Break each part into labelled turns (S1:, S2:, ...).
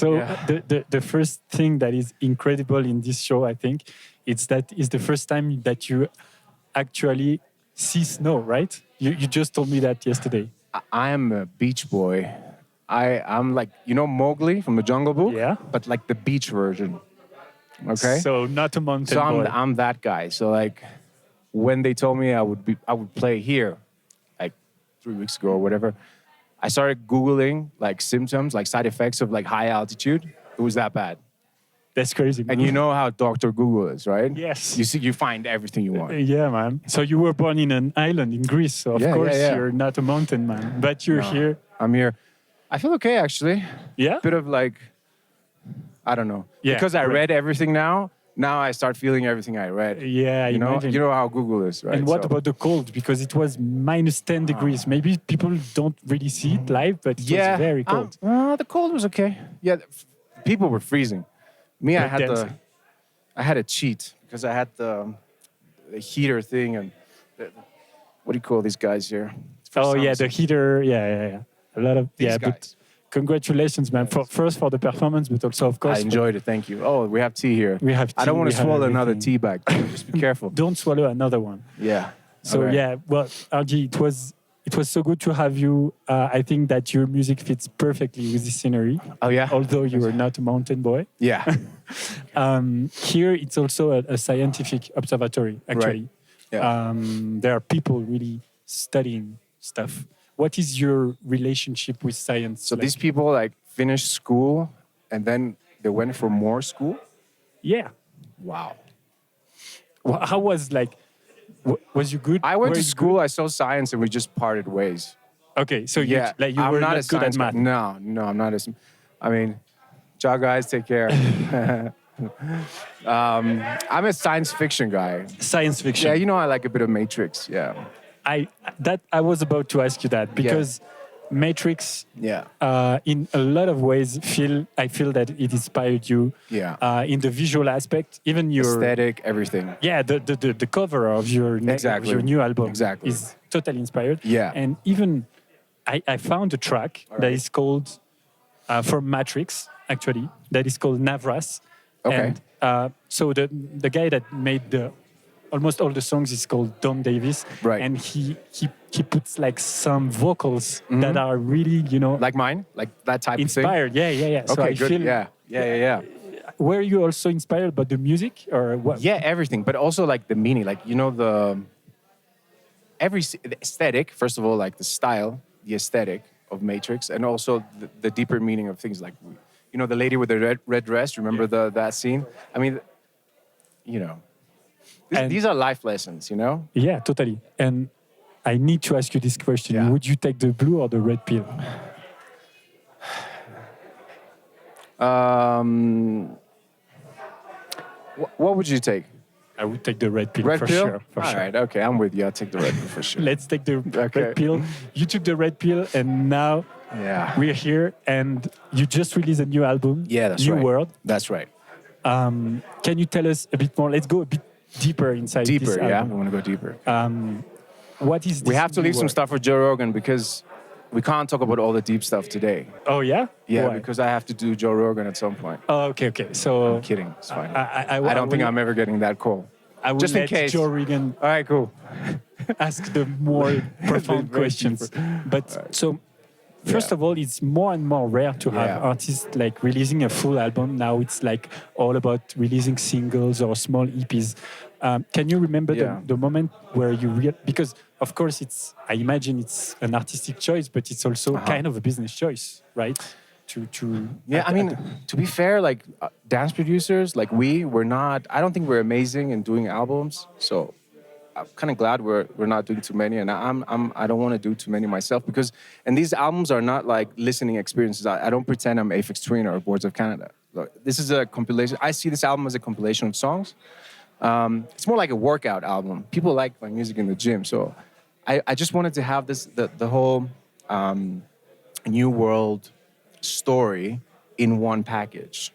S1: So the first thing that is incredible in this show, I think, it's that it's the first time that you actually see snow, right? You just told me that yesterday.
S2: I am a beach boy. I'm like, you know Mowgli from the Jungle Book?
S1: Yeah.
S2: But like the beach version. Okay?
S1: So not a mountain
S2: So
S1: boy.
S2: I'm that guy. So like when they told me I would play here like 3 weeks ago or whatever, I started Googling like symptoms, like side effects of like high altitude. It was that bad.
S1: That's crazy, man.
S2: And you know how Dr. Google is, right?
S1: Yes.
S2: You find everything you want.
S1: Yeah, man. So you were born in an island in Greece, so of course you're not a mountain man, but you're here.
S2: I'm here. I feel okay actually.
S1: Yeah?
S2: Bit of like, I don't know.
S1: Yeah,
S2: Because I
S1: right.
S2: read everything now I start feeling everything I read.
S1: Yeah,
S2: you know,
S1: imagine.
S2: you know how Google is, right?
S1: And what about the cold? Because it was minus 10 degrees. Maybe people don't really see it live, but it was very cold.
S2: The cold was okay. Yeah, people were freezing. Me, I
S1: Like
S2: had
S1: dancing.
S2: I had a cheat because I had the heater thing and what do you call these guys here?
S1: Oh, yeah, the heater. Yeah. A lot of,
S2: These
S1: but
S2: guys.
S1: congratulations, man. First for the performance, but also, of course,
S2: I enjoyed it. Thank you. Oh, we have tea here.
S1: We have
S2: I don't
S1: tea,
S2: want
S1: we
S2: to
S1: have
S2: swallow another
S1: everything.
S2: tea bag. Just be careful.
S1: don't swallow another one.
S2: Yeah.
S1: So
S2: Okay.
S1: yeah, well, Argy, it was so good to have you. I think that your music fits perfectly with the scenery.
S2: Oh yeah.
S1: Although you are not a mountain boy.
S2: Yeah.
S1: Here, it's also a scientific observatory, actually.
S2: Yeah.
S1: There are people really studying stuff. What is your relationship with science?
S2: So these people like finished school and then they went for more school.
S1: Yeah.
S2: Wow.
S1: How was like? Was you good?
S2: I went
S1: Were
S2: to
S1: you
S2: school. I saw science, and we just parted ways.
S1: good? Okay, so
S2: Yeah,
S1: you
S2: I'm
S1: were
S2: not
S1: not
S2: a
S1: good at
S2: science
S1: math.
S2: guy. No, I'm not a. I mean, ciao guys, take care. I'm a science fiction guy.
S1: Science fiction.
S2: Yeah, you know I like a bit of Matrix. Yeah.
S1: I was about to ask you that because Matrix,
S2: Yeah.
S1: in a lot of ways, I feel that it inspired you.
S2: Yeah.
S1: In the visual aspect, even your
S2: Aesthetic, everything.
S1: yeah, the cover of your of your new album
S2: Exactly.
S1: is totally inspired.
S2: Yeah.
S1: And even I found a track that is called from Matrix, actually, that is called Navras.
S2: Okay.
S1: And so the guy that made almost all the songs is called Don Davis.
S2: Right.
S1: And he puts like some vocals that are really,
S2: Like mine, like that type
S1: inspired. Yeah. So
S2: Okay,
S1: I
S2: good.
S1: feel,
S2: Yeah.
S1: were you also inspired by the music or what?
S2: Yeah, everything, but also like the meaning, like the aesthetic. First of all, like the style, the aesthetic of Matrix, and also the deeper meaning of things like, the lady with the red dress. Remember that scene? I mean,
S1: And-
S2: these are life lessons.
S1: Yeah, totally. And I need to ask you this question.
S2: Yeah.
S1: Would you take the blue or the red pill?
S2: What would you take?
S1: I would take the red pill
S2: Red
S1: for
S2: pill?
S1: sure. For
S2: All
S1: sure.
S2: right, okay, I'm with you. I'll take the red pill for sure.
S1: Let's take the
S2: Okay.
S1: red pill. You took the red pill, and now
S2: Yeah.
S1: we're here. And you just released a new album.
S2: Yeah, that's
S1: New
S2: right.
S1: World.
S2: That's right.
S1: Can you tell us a bit more? Let's go a bit deeper inside
S2: Deeper,
S1: this
S2: yeah.
S1: album.
S2: We want to go deeper.
S1: What is this
S2: We have to
S1: New
S2: leave some
S1: World?
S2: stuff for Joe Rogan because we can't talk about all the deep stuff today.
S1: Oh yeah.
S2: Yeah,
S1: Why?
S2: because I have to do Joe Rogan at some point.
S1: Oh, okay. So
S2: I'm kidding. It's fine.
S1: I
S2: don't think
S1: will-
S2: I'm ever getting that call.
S1: I will
S2: just in
S1: let
S2: case.
S1: Joe Rogan
S2: All right, cool.
S1: ask the more profound
S2: Very
S1: questions. But so, first of all, it's more and more rare to have
S2: Yeah.
S1: artists like releasing a full album. Now it's like all about releasing singles or small EPs. Can you remember
S2: Yeah.
S1: the moment where you because of course I imagine it's an artistic choice, but it's also kind of a business choice, right?
S2: Yeah, I mean, to be fair, like dance producers, like we're not. I don't think we're amazing in doing albums. So I'm kind of glad we're not doing too many, and I don't want to do too many myself and these albums are not like listening experiences. I don't pretend I'm Aphex Twin or Boards of Canada. Look, this is a compilation. I see this album as a compilation of songs. It's more like a workout album. People like my music in the gym, so I just wanted to have the whole New World story in one package,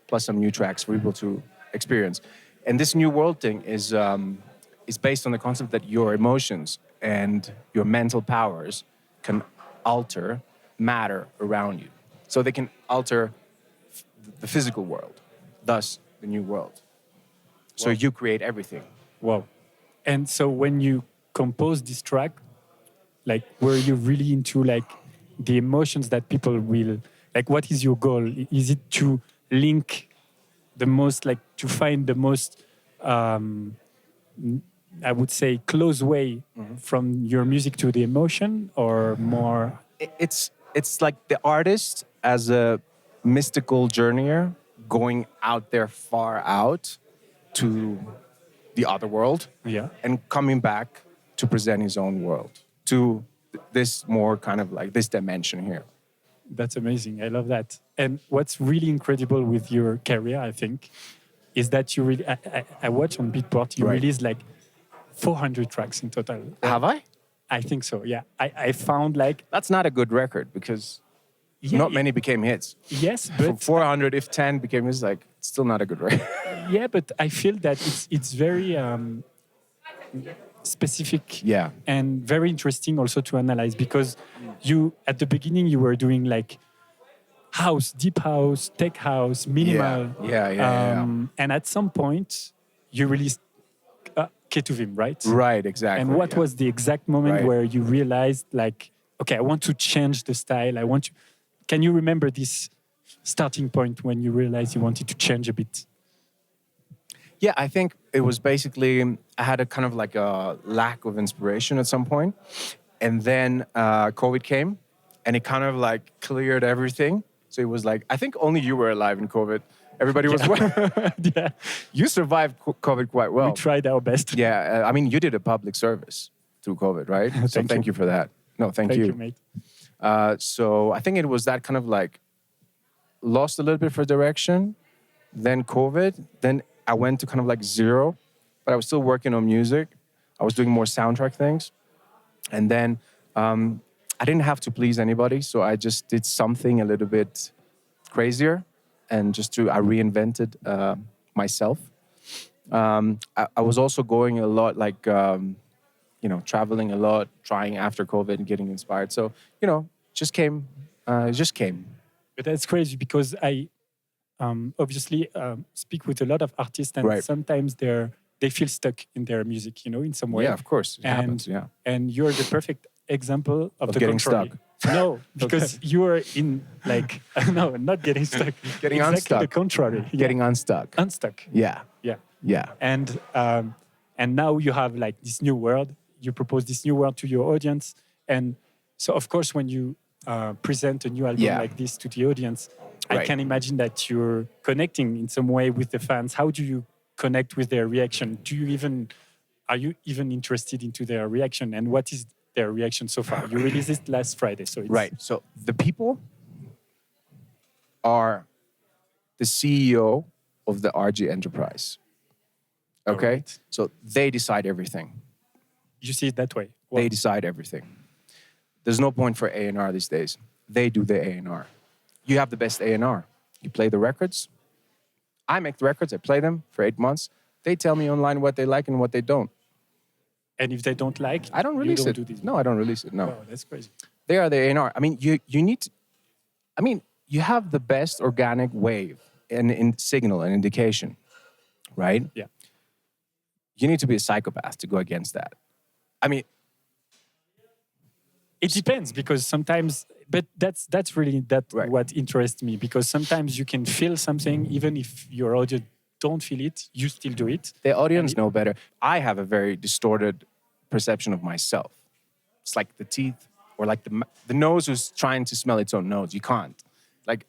S2: plus some new tracks for people to experience. And this New World thing is based on the concept that your emotions and your mental powers can alter matter around you. So they can alter the physical world, thus the new world. So
S1: Wow.
S2: you create everything.
S1: Wow. And so when you compose this track, like, were you really into like the emotions that people will like? What is your goal? Is it to link the most, like, to find the most, um, I would say, close way from your music to the emotion, or more?
S2: It's like the artist as a mystical journeyer going out there far out to the other world
S1: Yeah,
S2: and coming back to present his own world to this more kind of like this dimension here.
S1: that's amazing. I love that. And what's really incredible with your career, I think, is that you really. I watch on Beatport. You
S2: Right.
S1: released like 400 tracks in total.
S2: Have I?
S1: I think so. Yeah, I found like,
S2: That's not a good record because
S1: yeah,
S2: not many became hits.
S1: Yes,
S2: For
S1: but
S2: 400, if 10 became hits, like it's still not a good record.
S1: yeah, but I feel that it's very specific,
S2: Yeah.
S1: and very interesting also to analyze, because you, at the beginning, you were doing like house, deep house, tech house, minimal,
S2: Yeah.
S1: and at some point you released Ketuvim, right?
S2: Right, exactly.
S1: And what
S2: yeah.
S1: was the exact moment
S2: Right.
S1: where you realized, like, okay, I want to change the style. I want to. Can you remember this starting point when you realized you wanted to change a bit?
S2: Yeah, I think it was basically I had a kind of like a lack of inspiration at some point, and then COVID came, and it kind of like cleared everything. So it was like I think only you were alive in COVID. Everybody was.
S1: Yeah,
S2: You survived COVID quite well.
S1: we tried our best.
S2: Yeah, I mean you did a public service through COVID, right? So thank you for that. No, thank
S1: Thank
S2: you.
S1: you, mate.
S2: So I think it was that kind of like lost a little bit for direction, then COVID, then I went to kind of like zero, but I was still working on music. I was doing more soundtrack things. And then I didn't have to please anybody, so I just did something a little bit crazier, and I reinvented myself. I was also going a lot, like, traveling a lot, trying after COVID and getting inspired. So, it just came.
S1: But that's crazy, because I obviously speak with a lot of artists, and
S2: Right.
S1: sometimes they feel stuck in their music, in some way.
S2: Yeah, of course. It happens, yeah.
S1: And you're the perfect example of the
S2: getting
S1: contrary. No, because you are in like no, not getting stuck.
S2: Getting
S1: exactly
S2: unstuck.
S1: the contrary.
S2: Getting unstuck.
S1: Unstuck.
S2: Yeah.
S1: Yeah.
S2: Yeah.
S1: And now you have like this new world. You propose this new world to your audience, and so of course when you present a new album
S2: Yeah.
S1: like this to the audience, I
S2: Right.
S1: can imagine that you're connecting in some way with the fans. How do you connect with their reaction? Are you even interested into their reaction? And what is their reaction so far? You released it last Friday, so it's
S2: Right. So the people are the CEO of the RG enterprise. Okay?
S1: Alright.
S2: So they decide everything.
S1: You see it that way. Wow.
S2: They decide everything. There's no point for A&R these days. They do the A&R. You have the best A&R. You play the records. I make the records. I play them for 8 months. They tell me online what they like and what they don't.
S1: And if they don't like,
S2: I don't release
S1: you don't
S2: it.
S1: do this.
S2: No, I don't release it. No.
S1: Wow, that's crazy.
S2: They are the A&R. I mean, you need to, I mean, you have the best organic wave in signal and indication, right?
S1: Yeah.
S2: You need to be a psychopath to go against that. I mean,
S1: It depends, because sometimes, but that's really
S2: Right.
S1: what interests me, because sometimes you can feel something even if your audience don't feel it, you still do it.
S2: the audience
S1: And
S2: know better. I have a very distorted perception of myself. It's like the teeth, or like the nose who's trying to smell its own nose. You can't. Like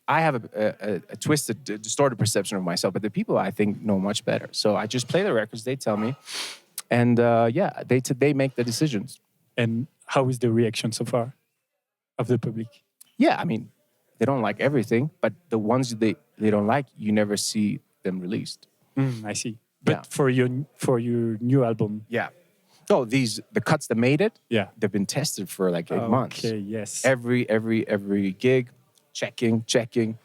S2: I have a twisted, distorted perception of myself, but the people I think know much better. So I just play the records. They tell me, and they make the decisions.
S1: And how is the reaction so far of the public?
S2: Yeah, I mean, they don't like everything, but the ones they don't like, you never see them released.
S1: I see. But
S2: Yeah.
S1: for your new album,
S2: Yeah. So the cuts that made it,
S1: yeah.
S2: they've been tested for like 8 months.
S1: Okay, yes.
S2: Every gig, checking,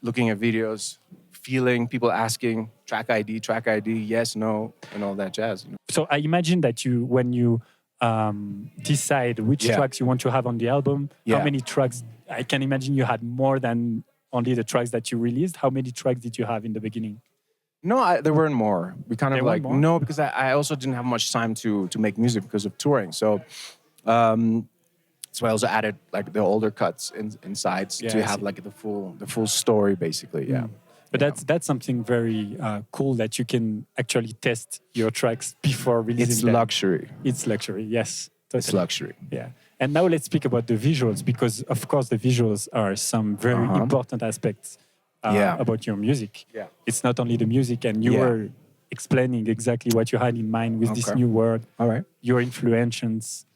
S2: looking at videos, feeling, people asking, track ID, yes, no, and all that jazz.
S1: So I imagine that when you decide which
S2: Yeah.
S1: tracks you want to have on the album, how
S2: Yeah.
S1: many tracks, I can imagine you had more than only the tracks that you released? How many tracks did you have in the beginning?
S2: No, there weren't more. We kind
S1: There
S2: of
S1: weren't
S2: like
S1: more?
S2: no, because I also didn't have much time to make music because of touring. So I also added like the older cuts inside
S1: Yeah,
S2: to
S1: I
S2: have
S1: see.
S2: like the full story basically. Yeah.
S1: But that's something very cool that you can actually test your tracks before releasing
S2: It's
S1: them.
S2: luxury.
S1: It's luxury, yes, totally.
S2: It's luxury.
S1: Yeah. And now let's speak about the visuals, because of course the visuals are some very important aspects
S2: Yeah.
S1: about your music.
S2: Yeah.
S1: It's not only the music, and you
S2: Yeah.
S1: were explaining exactly what you had in mind with this
S2: Okay.
S1: new word,
S2: All right.
S1: your influences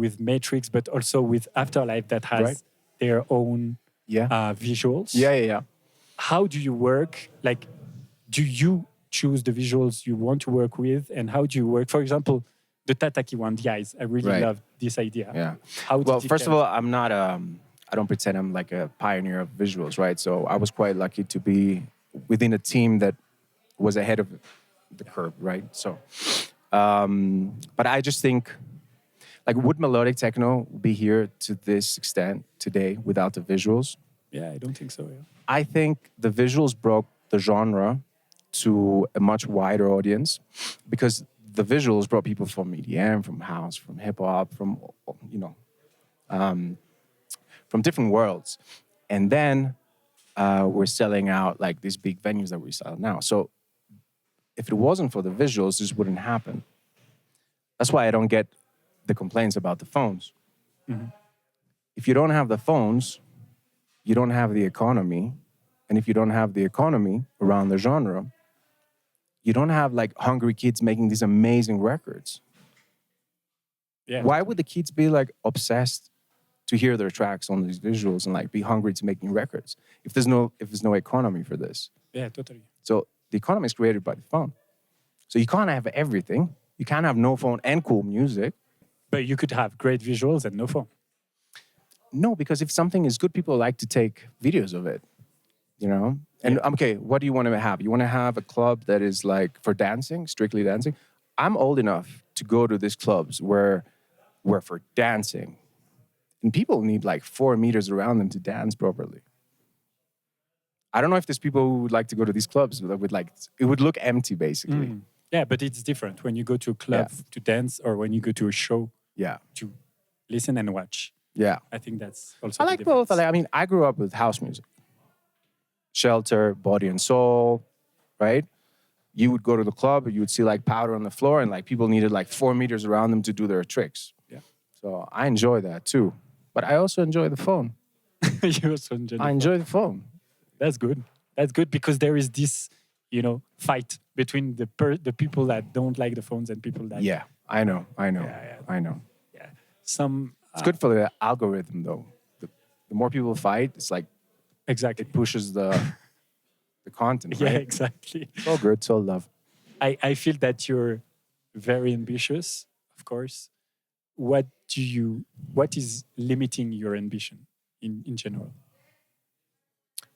S1: with Matrix, but also with Afterlife that has
S2: Right.
S1: their own
S2: Yeah.
S1: visuals.
S2: Yeah.
S1: How do you work? Like, do you choose the visuals you want to work with, and how do you work? For example, the Tataki one, the eyes. I really
S2: Right.
S1: love this idea.
S2: Yeah.
S1: How did
S2: Well,
S1: it
S2: first of
S1: come?
S2: all, I'm not. I don't pretend I'm like a pioneer of visuals, right? So I was quite lucky to be within a team that was ahead of the curve, right? So, but I just think, like, would melodic techno be here to this extent today without the visuals?
S1: Yeah, I don't think so. Yeah.
S2: I think the visuals broke the genre to a much wider audience because the visuals brought people from EDM, from house, from hip hop, from you know, from different worlds, and then we're selling out like these big venues that we sell now. So if it wasn't for the visuals, this wouldn't happen. That's why I don't get the complaints about the phones. If you don't have the phones, you don't have the economy. And if you don't have the economy around the genre, you don't have like hungry kids making these amazing records.
S1: Yeah.
S2: Why would the kids be like obsessed to hear their tracks on these visuals and like be hungry to making records if there's no economy for this?
S1: Yeah, totally.
S2: So the economy is created by the phone. So you can't have everything. You can't have no phone and cool music.
S1: But you could have great visuals and no phone.
S2: No, because if something is good, people like to take videos of it, you know? And
S1: Yeah.
S2: okay, what do you want to have? You want to have a club that is like for dancing, strictly dancing? I'm old enough to go to these clubs where for dancing, and people need like 4 meters around them to dance properly. I don't know if there's people who would like to go to these clubs that would like, it would look empty basically.
S1: Yeah, but it's different when you go to a club
S2: Yeah.
S1: to dance or when you go to a show
S2: Yeah.
S1: to listen and watch.
S2: Yeah.
S1: I think that's also
S2: I
S1: the
S2: like both.
S1: difference.
S2: I mean, I grew up with house music. Shelter, Body and Soul, right? You would go to the club, you would see like powder on the floor, and like people needed like 4 meters around them to do their tricks.
S1: Yeah.
S2: So I enjoy that too. But I also enjoy the phone.
S1: You also enjoy the
S2: I
S1: phone.
S2: enjoy the phone.
S1: That's good. That's good because there is this, fight between the people that don't like the phones and people that
S2: Yeah, I know.
S1: Yeah.
S2: I know.
S1: yeah. Some
S2: It's good for the algorithm though. The more people fight, it's like
S1: exactly.
S2: it pushes the content,
S1: Yeah,
S2: right?
S1: exactly.
S2: So good, so love.
S1: I feel that you're very ambitious, of course. What is limiting your ambition in general?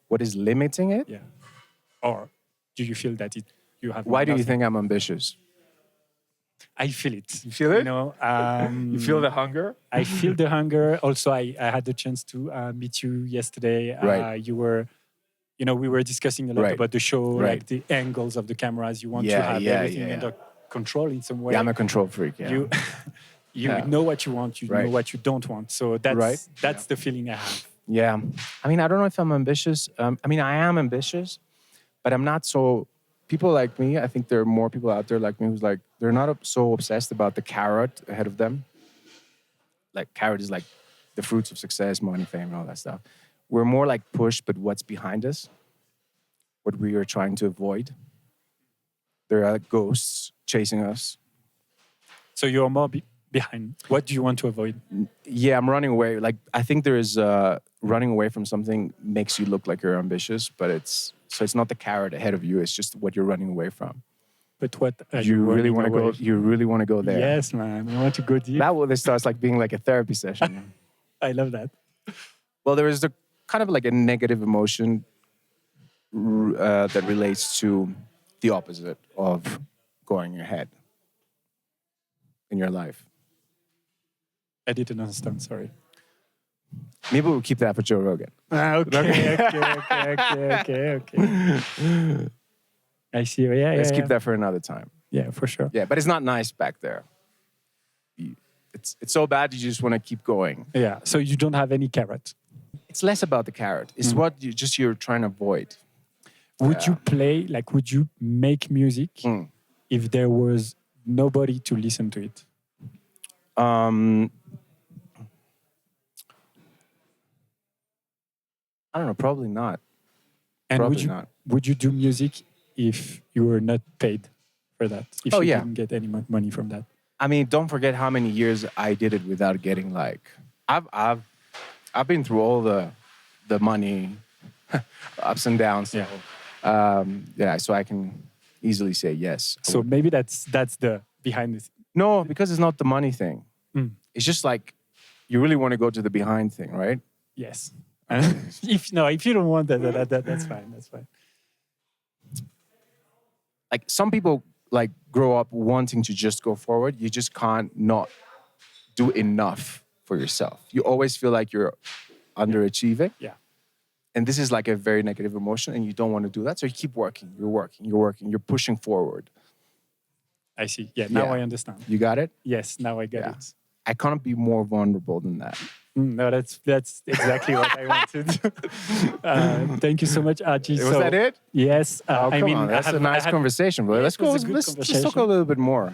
S2: What is limiting it?
S1: Yeah. Or do you feel that you have
S2: Why do you
S1: nothing?
S2: think I'm ambitious?
S1: I feel it.
S2: You feel it?
S1: You
S2: You feel the hunger?
S1: I feel the hunger. Also, I had the chance to meet you yesterday.
S2: Right.
S1: You were, we were discussing a lot
S2: Right.
S1: about the show,
S2: Right.
S1: like the angles of the cameras. You want to
S2: Yeah,
S1: have
S2: yeah,
S1: everything
S2: yeah,
S1: under control in some way.
S2: Yeah, I'm a control freak. Yeah.
S1: You, you
S2: Yeah.
S1: know what you want. You know
S2: Right.
S1: what you don't want. So that's
S2: Right.
S1: that's the feeling I have.
S2: Yeah. I mean, I don't know if I'm ambitious. I mean, I am ambitious, but I'm not so. People like me, I think there are more people out there like me who's like, they're not so obsessed about the carrot ahead of them. Like, carrot is like the fruits of success, money, fame, and all that stuff. We're more like push, but what's behind us, what we are trying to avoid. There are ghosts chasing us.
S1: So you're more behind. What do you want to avoid?
S2: Yeah, I'm running away. Like, I think there is running away from something makes you look like you're ambitious, but it's not the carrot ahead of you. It's just what you're running away from.
S1: But what are
S2: You really
S1: running
S2: want to go.
S1: away?
S2: You really want to go there.
S1: Yes, man. I want to go deep.
S2: That this starts like being like a therapy session.
S1: I love that.
S2: Well, there is the kind of like a negative emotion that relates to the opposite of going ahead in your life.
S1: I didn't understand. Sorry.
S2: Maybe we'll keep that for Joe Rogan.
S1: Okay. I see. Yeah,
S2: Let's keep that for another time.
S1: Yeah, for sure.
S2: Yeah, but it's not nice back there. It's so bad you just want to keep going.
S1: Yeah. So you don't have any carrot.
S2: It's less about the carrot. It's what you're trying to avoid.
S1: Would you play, like, would you make music if there was nobody to listen to it?
S2: I don't know, probably not.
S1: And
S2: Probably not.
S1: would you do music if you were not paid for that? If you didn't get any money from that?
S2: I mean, don't forget how many years I did it without getting like. I've been through all the money ups and downs. So, so I can easily say yes.
S1: So maybe that's the behind it.
S2: No, because it's not the money thing. It's just like you really want to go to the behind thing, right?
S1: Yes. If you don't want that, that's fine. That's fine.
S2: Like some people like grow up wanting to just go forward. You just can't not do enough for yourself. You always feel like you're underachieving.
S1: Yeah.
S2: And this is like a very negative emotion and you don't want to do that. So you keep working, you're pushing forward.
S1: I see. Yeah, now I understand.
S2: You got it?
S1: Yes, now I get it.
S2: I can't be more vulnerable than that.
S1: No, that's exactly what I wanted. Thank you so much, Argy.
S2: Was that it?
S1: Yes.
S2: I mean, that's a nice conversation, bro. Let's go. Let's talk a little bit more.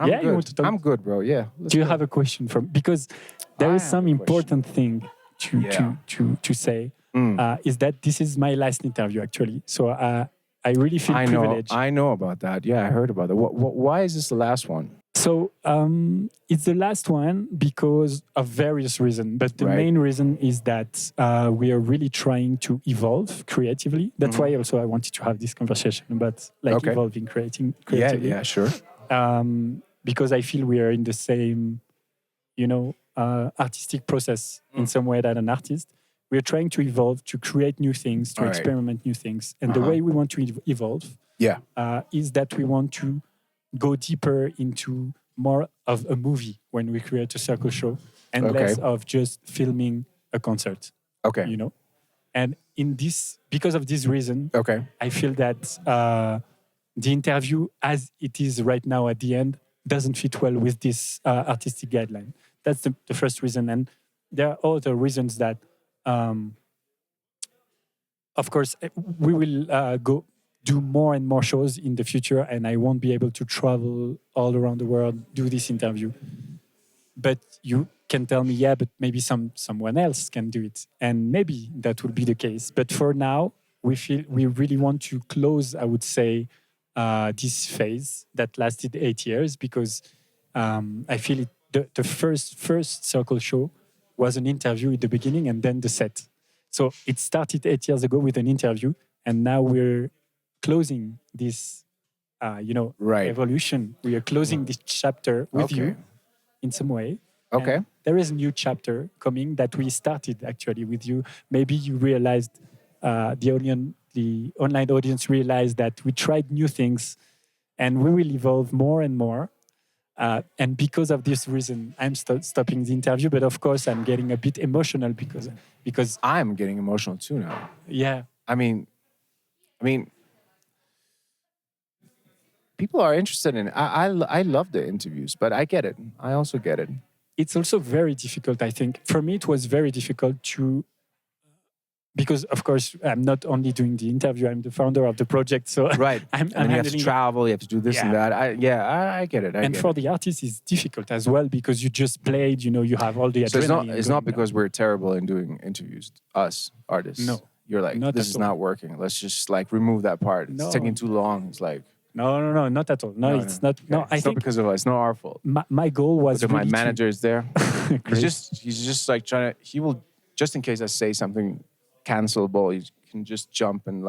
S1: You want to talk?
S2: I'm good, bro. Yeah.
S1: Do you have a question because there is some important thing to say is that this is my last interview actually. So I really feel privileged.
S2: I know about that. Yeah, I heard about that. Why is this the last one?
S1: So it's the last one because of various reasons. But the main reason is that we are really trying to evolve creatively. That's why also I wanted to have this conversation about evolving, creating creatively.
S2: Yeah, sure.
S1: Because I feel we are in the same, artistic process in some way that an artist. We are trying to evolve, to create new things, to experiment new things. And the way we want to evolve is that we want to go deeper into more of a movie when we create a Cercle show and less of just filming a concert.
S2: Okay.
S1: And because of this reason, I feel that the interview as it is right now at the end doesn't fit well with this artistic guideline. That's the first reason. And there are other reasons that, of course, we will go do more and more shows in the future, and I won't be able to travel all around the world, do this interview. But you can tell me, but maybe someone else can do it. And maybe that will be the case. But for now, we feel we really want to close, I would say, this phase that lasted 8 years because I feel the first Cercle show was an interview at the beginning and then the set. So it started 8 years ago with an interview, and now we're closing this, evolution. We are closing this chapter with you in some way.
S2: Okay.
S1: And there is a new chapter coming that we started actually with you. Maybe you realized, the online audience realized that we tried new things and we will evolve more and more. And because of this reason, I'm stopping the interview. But of course, I'm getting a bit emotional because
S2: I'm getting emotional too now.
S1: Yeah.
S2: I mean, people are interested in it. I love the interviews, but I get it. I also get it.
S1: It's also very difficult, I think. For me, it was very difficult because, of course, I'm not only doing the interview, I'm the founder of the project. So I'm
S2: you have to travel, you have to do this and that. I get it.
S1: And for the artist, it's difficult as well because you just played, you have all the adrenaline.
S2: So it's not because we're terrible in doing interviews, us artists.
S1: No.
S2: You're like, this is not working. Let's just remove that part. It's taking too long. It's like...
S1: No, not at all. No, it's not. No, I
S2: it's
S1: think
S2: not because of us. It's not our fault.
S1: My goal was
S2: my manager is there. he's just like trying to. He will, just in case I say something cancelable, he can just jump and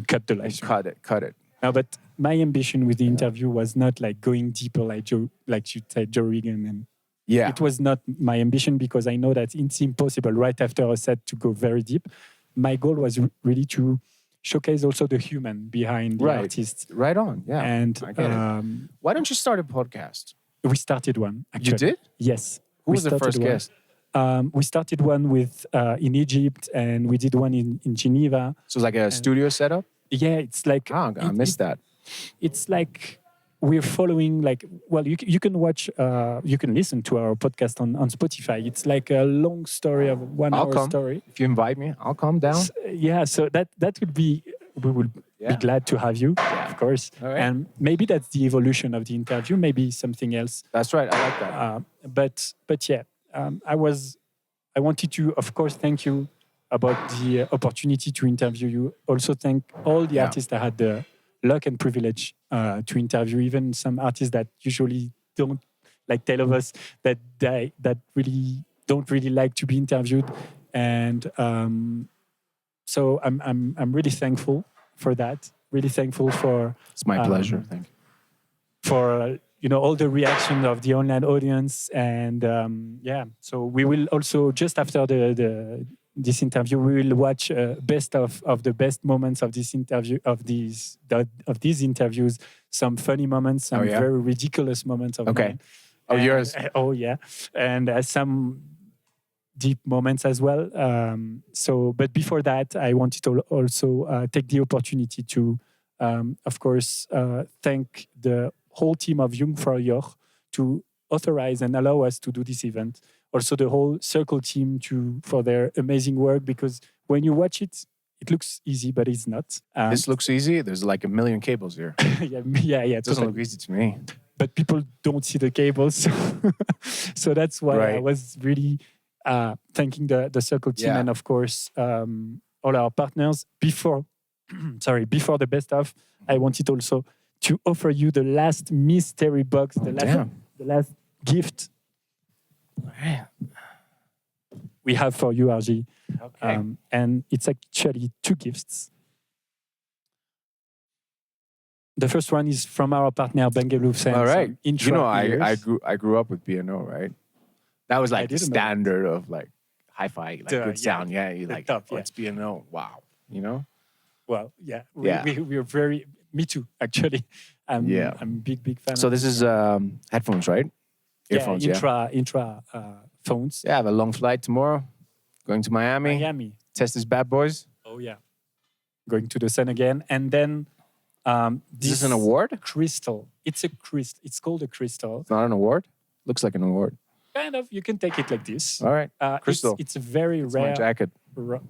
S1: cut the live stream.
S2: Cut it.
S1: No, but my ambition with the interview was not going deeper like you said, Joe Rogan, and it was not my ambition because I know that it's impossible right after a set to go very deep. My goal was really to showcase also the human behind the artist.
S2: Right on, yeah.
S1: And
S2: I get it. Why don't you start a podcast?
S1: We started one, actually.
S2: You did?
S1: Yes.
S2: Who was the first guest?
S1: We started one with in Egypt, and we did one in Geneva.
S2: So it's like a studio setup.
S1: Yeah, it's like
S2: Oh, I missed that.
S1: it's like we're following like, well, you can watch you can listen to our podcast on Spotify. It's like a long story of one
S2: I'll
S1: hour
S2: come.
S1: story.
S2: If you invite me, I'll come down.
S1: Yeah, so that would be, we would
S2: Yeah.
S1: be glad to have you, of course.
S2: All right.
S1: And maybe that's the evolution of the interview, maybe something else.
S2: That's right. I like that.
S1: But yeah, I wanted to, of course, thank you about the opportunity to interview you. Also thank all the
S2: Yeah.
S1: artists that had the luck and privilege to interview, even some artists that usually don't like tell of us that that really don't really like to be interviewed. And so I'm really thankful for that. Really thankful for
S2: It's my pleasure. Thank you.
S1: for all the reaction of the online audience. And yeah, so we will also, just after this interview, we will watch best of the best moments of this interview, of these interviews, some funny moments, some
S2: yeah?
S1: very ridiculous moments of
S2: Okay.
S1: mine.
S2: Oh,
S1: And-
S2: yours.
S1: Oh yeah, and some deep moments as well. So, but before that, I wanted to also take the opportunity to, of course, thank the whole team of Jungfraujoch to authorize and allow us to do this event. Also, the whole Cercle team for their amazing work, because when you watch it, it looks easy, but it's not.
S2: This looks easy. There's like a million cables here.
S1: yeah.
S2: It doesn't
S1: Totally.
S2: look easy to me.
S1: But people don't see the cables, so that's why I
S2: Right.
S1: was really thanking the Cercle team,
S2: Yeah.
S1: and of course all our partners. Before before the best of, I wanted also to offer you the last mystery box, the last gift we have for you, Argy.
S2: Okay.
S1: And it's actually two gifts. The first one is from our partner Bengelux.
S2: All right.
S1: Intra
S2: You know, I
S1: ears.
S2: grew up with BNO, right? That was like the
S1: didn't know that.
S2: standard of like hi-fi, like
S1: The-
S2: good
S1: yeah,
S2: sound. Yeah, you
S1: the
S2: like,
S1: top,
S2: oh,
S1: yeah.
S2: it's BNO. Wow. You know?
S1: Well, yeah,
S2: Yeah.
S1: we're very. Me too, actually. I'm a big fan.
S2: So
S1: of
S2: this is headphones, right? Earphones,
S1: intra phones.
S2: Yeah, I have a long flight tomorrow. Going to Miami.
S1: Miami.
S2: Test these bad boys.
S1: Oh yeah, going to the sun again, and then
S2: Is this an award?
S1: crystal. It's a crystal. It's called a crystal.
S2: It's not an award? Looks like an award.
S1: Kind of. You can take it like this.
S2: All right. Crystal.
S1: It's a very
S2: It's my
S1: rare.
S2: jacket.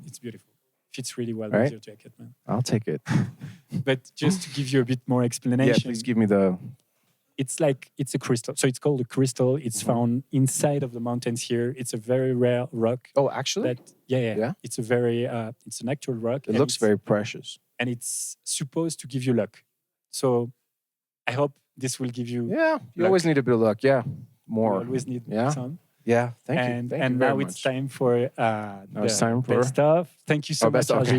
S1: It's beautiful. Fits really well
S2: All
S1: with
S2: right.
S1: your jacket, man.
S2: I'll take it.
S1: But just to give you a bit more
S2: Yeah,
S1: explanation,
S2: please give me the.
S1: it's a crystal. So it's called a crystal. It's found inside of the mountains here. It's a very rare rock.
S2: Oh, actually?
S1: That yeah. It's a very it's an actual rock.
S2: It
S1: and
S2: looks
S1: it's-
S2: very precious.
S1: and it's supposed to give you luck. So I hope this will give you.
S2: Yeah, you
S1: Luck.
S2: always need a bit of luck. Yeah,
S1: You
S2: more.
S1: always need
S2: Yeah.
S1: some.
S2: Yeah, thank you.
S1: And
S2: Thank
S1: and
S2: you very
S1: now
S2: much.
S1: it's time for
S2: Now it's time for
S1: best of. Thank you so
S2: Oh,
S1: much,
S2: best of.
S1: Argy.